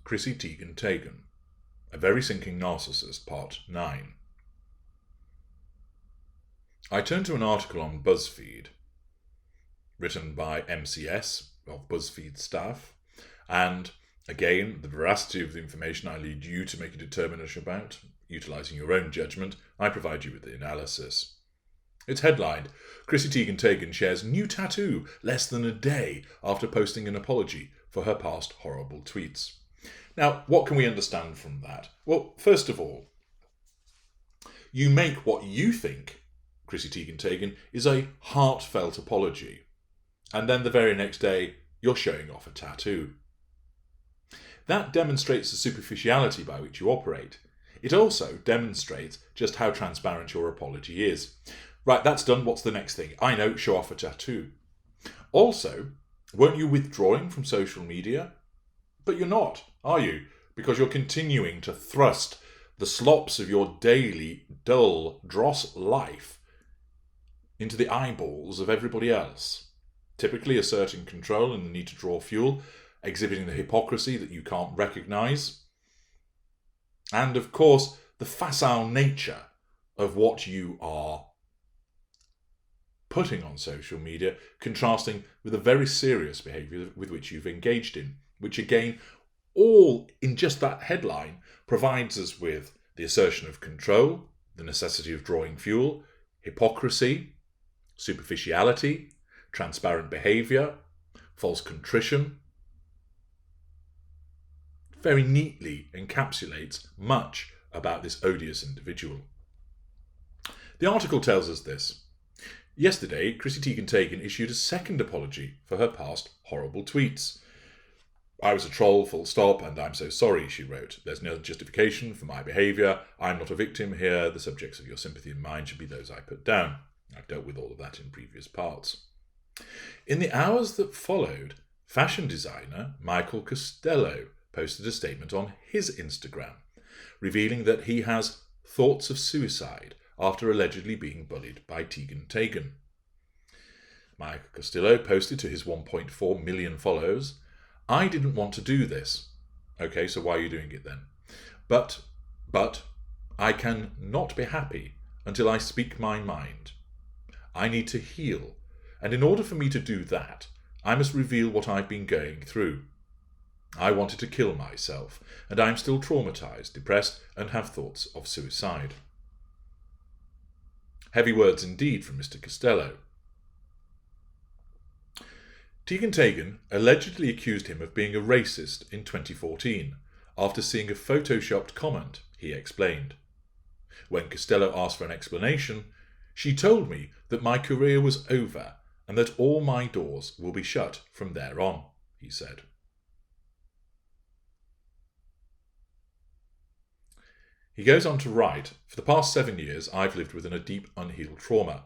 Chrissy Teigen, A Very Sinking Narcissist, Part 9. I turned to an article on BuzzFeed, written by MCS of BuzzFeed staff, and again, the veracity of the information I lead you to make a determination about, utilising your own judgment. I provide you with the analysis. It's headlined, Chrissy Teigen shares new tattoo less than a day after posting an apology for her past horrible tweets. Now, what can we understand from that? Well, first of all, you make what you think, Chrissy Teigen, is a heartfelt apology, and then the very next day you're showing off a tattoo. That demonstrates the superficiality by which you operate. It also demonstrates just how transparent your apology is. Right, that's done. What's the next thing? I know, show off a tattoo. Also, weren't you withdrawing from social media? But you're not, are you? Because you're continuing to thrust the slops of your daily, dull, dross life into the eyeballs of everybody else, typically asserting control and the need to draw fuel, exhibiting the hypocrisy that you can't recognise, and, of course, the facile nature of what you are putting on social media, contrasting with the very serious behaviour with which you've engaged in, which again, all in just that headline, provides us with the assertion of control, the necessity of drawing fuel, hypocrisy, superficiality, transparent behaviour, false contrition. Very neatly encapsulates much about this odious individual. The article tells us this. Yesterday, Chrissy Teigen issued a second apology for her past horrible tweets. I was a troll, full stop, and I'm so sorry, she wrote. There's no justification for my behaviour. I'm not a victim here. The subjects of your sympathy and mine should be those I put down. I've dealt with all of that in previous parts. In the hours that followed, fashion designer Michael Costello posted a statement on his Instagram, revealing that he has thoughts of suicide after allegedly being bullied by Teigen. Michael Costello posted to his 1.4 million followers, I didn't want to do this. Okay, so why are you doing it then? But I can not be happy until I speak my mind. I need to heal, and in order for me to do that, I must reveal what I've been going through. I wanted to kill myself, and I'm still traumatized, depressed, and have thoughts of suicide. Heavy words indeed from Mr. Costello. Teigen allegedly accused him of being a racist in 2014, after seeing a photoshopped comment, he explained. When Costello asked for an explanation, she told me that my career was over and that all my doors will be shut from there on, he said. He goes on to write, for the past 7 years, I've lived within a deep, unhealed trauma.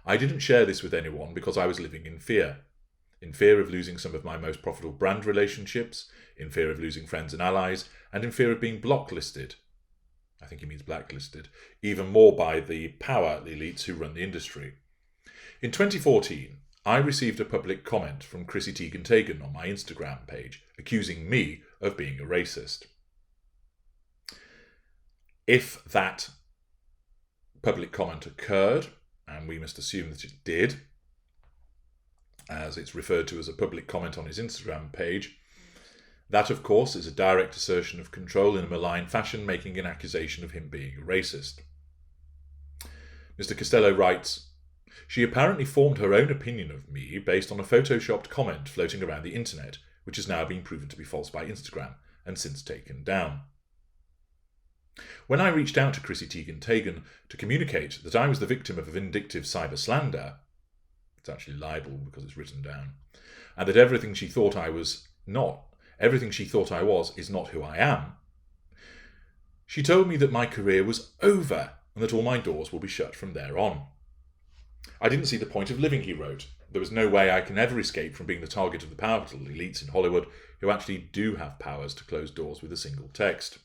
I didn't share this with anyone because I was living in fear of losing some of my most profitable brand relationships, in fear of losing friends and allies, and in fear of being blocklisted. I think he means blacklisted, even more by the power elites who run the industry. In 2014, I received a public comment from Chrissy Teigen on my Instagram page, accusing me of being a racist. If that public comment occurred, and we must assume that it did, as it's referred to as a public comment on his Instagram page, that of course is a direct assertion of control in a malign fashion, making an accusation of him being a racist. Mr. Costello writes, she apparently formed her own opinion of me based on a photoshopped comment floating around the internet, which has now been proven to be false by Instagram and since taken down. When I reached out to Chrissy Teigen to communicate that I was the victim of a vindictive cyber slander, it's actually libel because it's written down, and that everything she thought I was is not who I am, she told me that my career was over and that all my doors will be shut from there on. I didn't see the point of living, he wrote. There was no way I can ever escape from being the target of the powerful elites in Hollywood who actually do have powers to close doors with a single text.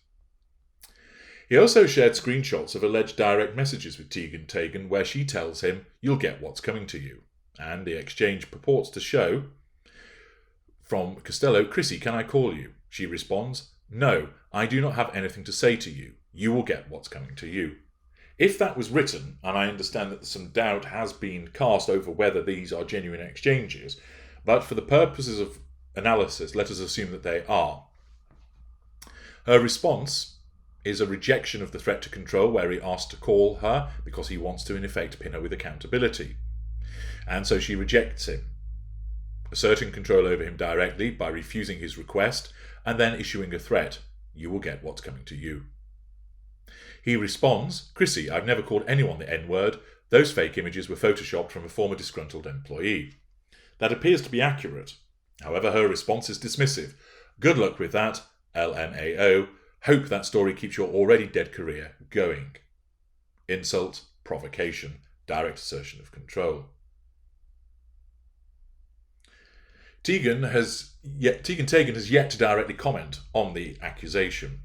He also shared screenshots of alleged direct messages with Teigen where she tells him, you'll get what's coming to you. And the exchange purports to show, from Costello, Chrissy, can I call you? She responds, No, I do not have anything to say to you. You will get what's coming to you. If that was written, and I understand that some doubt has been cast over whether these are genuine exchanges, but for the purposes of analysis, let us assume that they are. Her response is a rejection of the threat to control, where he asks to call her because he wants to, in effect, pin her with accountability. And so she rejects him, asserting control over him directly by refusing his request and then issuing a threat. You will get what's coming to you. He responds, Chrissy, I've never called anyone the N-word. Those fake images were photoshopped from a former disgruntled employee. That appears to be accurate. However, her response is dismissive. Good luck with that, LMAO. Hope that story keeps your already dead career going. Insult, provocation, direct assertion of control. Teigen has yet to directly comment on the accusation.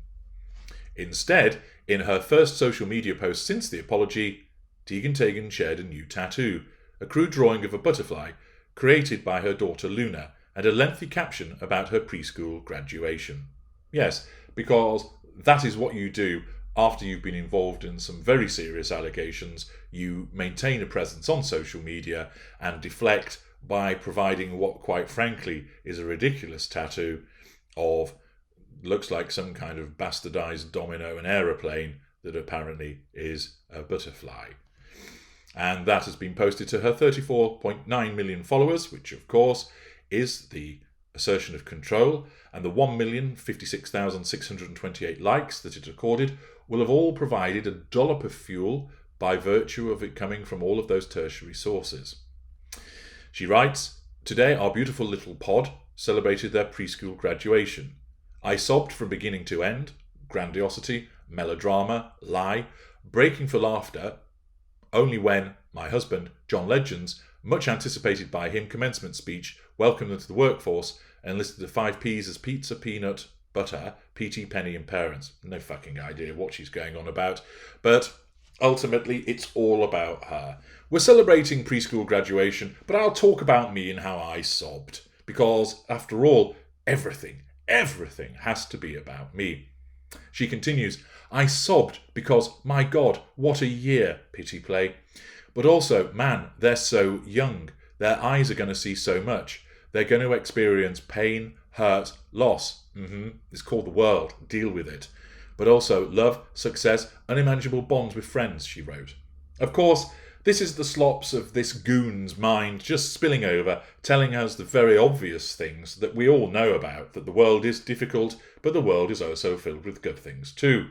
Instead, in her first social media post since the apology, Teigen shared a new tattoo, a crude drawing of a butterfly created by her daughter Luna, and a lengthy caption about her preschool graduation. Yes, because that is what you do after you've been involved in some very serious allegations. You maintain a presence on social media and deflect by providing what, quite frankly, is a ridiculous tattoo of, looks like some kind of bastardized domino and aeroplane that apparently is a butterfly. And that has been posted to her 34.9 million followers, which of course is the assertion of control, and the 1,056,628 likes that it accorded will have all provided a dollop of fuel by virtue of it coming from all of those tertiary sources. She writes, Today our beautiful little pod celebrated their preschool graduation. I sobbed from beginning to end, grandiosity, melodrama, lie, breaking for laughter, only when my husband, John Legends, much anticipated by him commencement speech, welcomed them to the workforce and listed the 5 Ps as pizza, peanut, butter, PT, penny and parents. No fucking idea what she's going on about, but ultimately it's all about her. We're celebrating preschool graduation, but I'll talk about me and how I sobbed, because after all, everything has to be about me. She continues, I sobbed because, my God, what a year, pity play. But also, man, they're so young. Their eyes are going to see so much. They're going to experience pain, hurt, loss. It's called the world. Deal with it. But also love, success, unimaginable bonds with friends, she wrote. Of course, this is the slops of this goon's mind just spilling over, telling us the very obvious things that we all know about, that the world is difficult, but the world is also filled with good things too.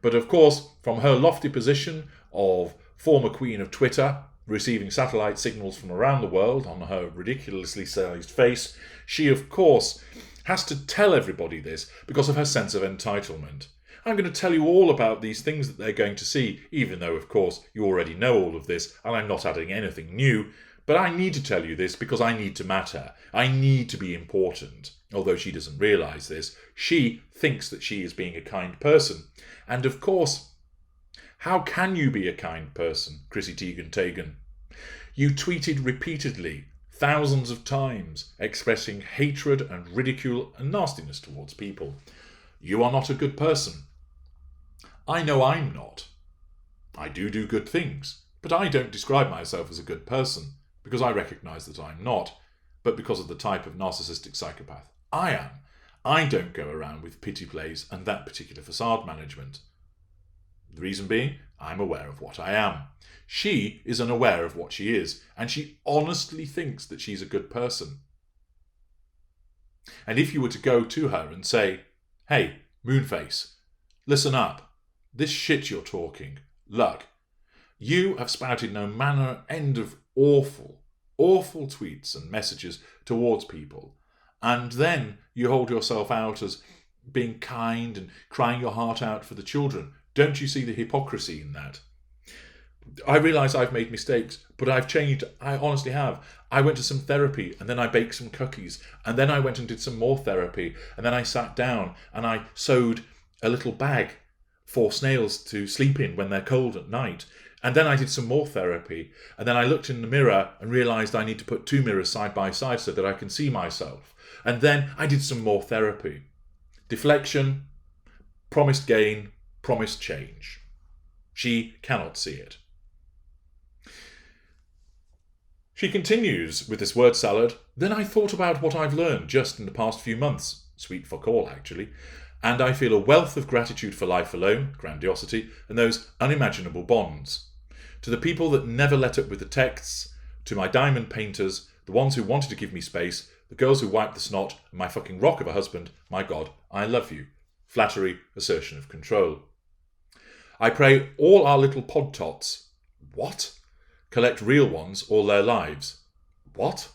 But of course, from her lofty position of former queen of Twitter, receiving satellite signals from around the world on her ridiculously sized face, she of course has to tell everybody this because of her sense of entitlement. I'm going to tell you all about these things that they're going to see, even though, of course, you already know all of this, and I'm not adding anything new. But I need to tell you this because I need to matter. I need to be important. Although she doesn't realise this, she thinks that she is being a kind person. And of course, how can you be a kind person, Chrissy Teigen? You tweeted repeatedly, thousands of times, expressing hatred and ridicule and nastiness towards people. You are not a good person. I know I'm not. I do good things, but I don't describe myself as a good person because I recognise that I'm not, but because of the type of narcissistic psychopath I am. I don't go around with pity plays and that particular facade management. The reason being, I'm aware of what I am. She is unaware of what she is, and she honestly thinks that she's a good person. And if you were to go to her and say, hey, Moonface, listen up. This shit you're talking, look, you have spouted no manner end of awful tweets and messages towards people, and then you hold yourself out as being kind and crying your heart out for the children. Don't you see the hypocrisy in that? I realise I've made mistakes, but I've changed. I honestly have. I went to some therapy, and then I baked some cookies, and then I went and did some more therapy, and then I sat down and I sewed a little bag for snails to sleep in when they're cold at night. And then I did some more therapy, and then I looked in the mirror and realised I need to put 2 mirrors side by side so that I can see myself. And then I did some more therapy. Deflection, promised gain, promised change. She cannot see it. She continues with this word salad. Then I thought about what I've learned just in the past few months. Sweet fuck all, actually. And I feel a wealth of gratitude for life alone, grandiosity, and those unimaginable bonds. To the people that never let up with the texts, to my diamond painters, the ones who wanted to give me space, the girls who wiped the snot, and my fucking rock of a husband, my God, I love you. Flattery, assertion of control. I pray all our little pod tots, what? Collect real ones all their lives. What?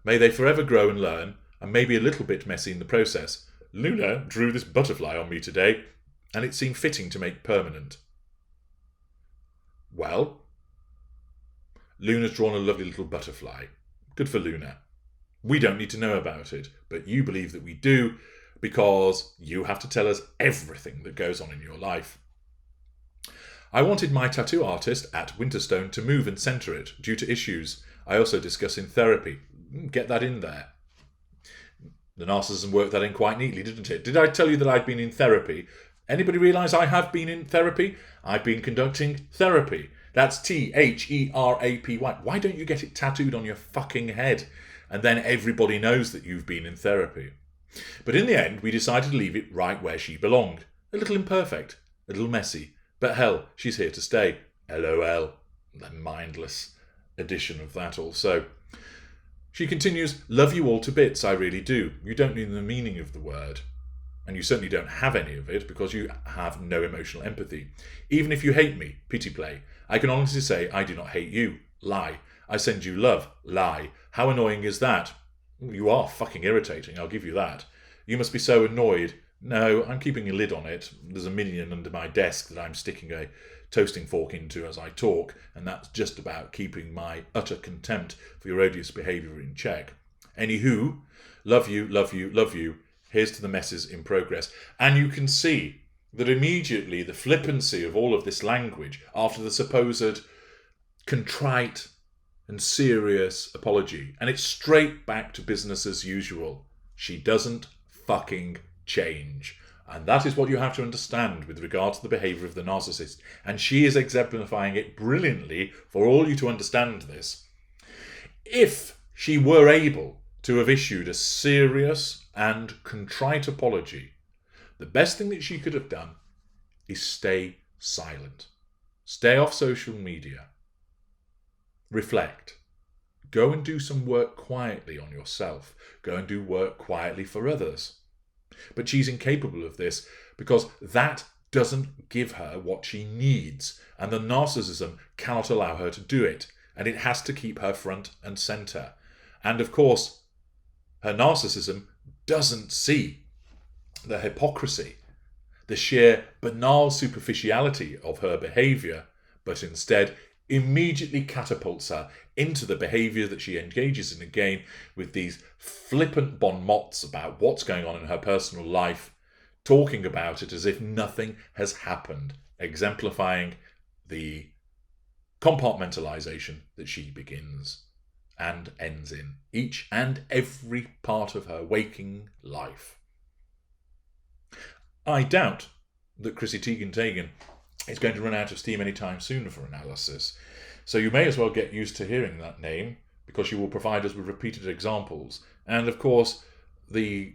May they forever grow and learn, and maybe a little bit messy in the process. Luna drew this butterfly on me today, and it seemed fitting to make permanent. Well, Luna's drawn a lovely little butterfly. Good for Luna. We don't need to know about it, but you believe that we do, because you have to tell us everything that goes on in your life. I wanted my tattoo artist at Winterstone to move and centre it due to issues I also discuss in therapy. Get that in there. The narcissism worked that in quite neatly, didn't it? Did I tell you that I'd been in therapy? Anybody realise I have been in therapy? I've been conducting therapy. That's Therapy. Why don't you get it tattooed on your fucking head? And then everybody knows that you've been in therapy. But in the end, we decided to leave it right where she belonged. A little imperfect, a little messy. But hell, she's here to stay. LOL. The mindless edition of that also. She continues, love you all to bits, I really do. You don't know the meaning of the word. And you certainly don't have any of it because you have no emotional empathy. Even if you hate me, pity play. I can honestly say I do not hate you. Lie. I send you love. Lie. How annoying is that? You are fucking irritating, I'll give you that. You must be so annoyed. No, I'm keeping a lid on it. There's a million under my desk that I'm sticking a toasting fork into as I talk, and that's just about keeping my utter contempt for your odious behaviour in check. Anywho, love you, love you, love you. Here's to the messes in progress. And you can see that immediately the flippancy of all of this language after the supposed contrite and serious apology, and it's straight back to business as usual. She doesn't fucking change. And that is what you have to understand with regard to the behaviour of the narcissist. And she is exemplifying it brilliantly for all you to understand this. If she were able to have issued a serious and contrite apology, the best thing that she could have done is stay silent. Stay off social media. Reflect. Go and do some work quietly on yourself. Go and do work quietly for others. But she's incapable of this because that doesn't give her what she needs, and the narcissism cannot allow her to do it, and it has to keep her front and centre. And of course, her narcissism doesn't see the hypocrisy, the sheer banal superficiality of her behaviour, but instead immediately catapults her into the behaviour that she engages in again with these flippant bon mots about what's going on in her personal life, talking about it as if nothing has happened, exemplifying the compartmentalisation that she begins and ends in each and every part of her waking life. I doubt that Chrissy Teigen is going to run out of steam anytime soon for analysis. So you may as well get used to hearing that name because she will provide us with repeated examples. And of course, the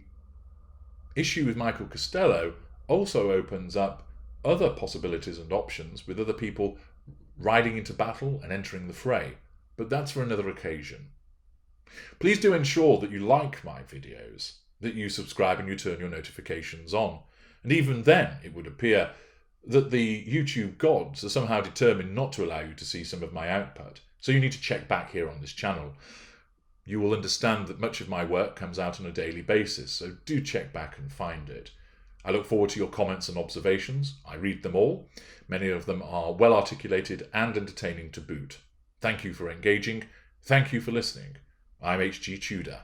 issue with Michael Costello also opens up other possibilities and options with other people riding into battle and entering the fray. But that's for another occasion. Please do ensure that you like my videos, that you subscribe and you turn your notifications on. And even then, it would appear that the YouTube gods are somehow determined not to allow you to see some of my output. So you need to check back here on this channel. You will understand that much of my work comes out on a daily basis, so do check back and find it. I look forward to your comments and observations. I read them all. Many of them are well articulated and entertaining to boot. Thank you for engaging. Thank you for listening. I'm H.G. Tudor.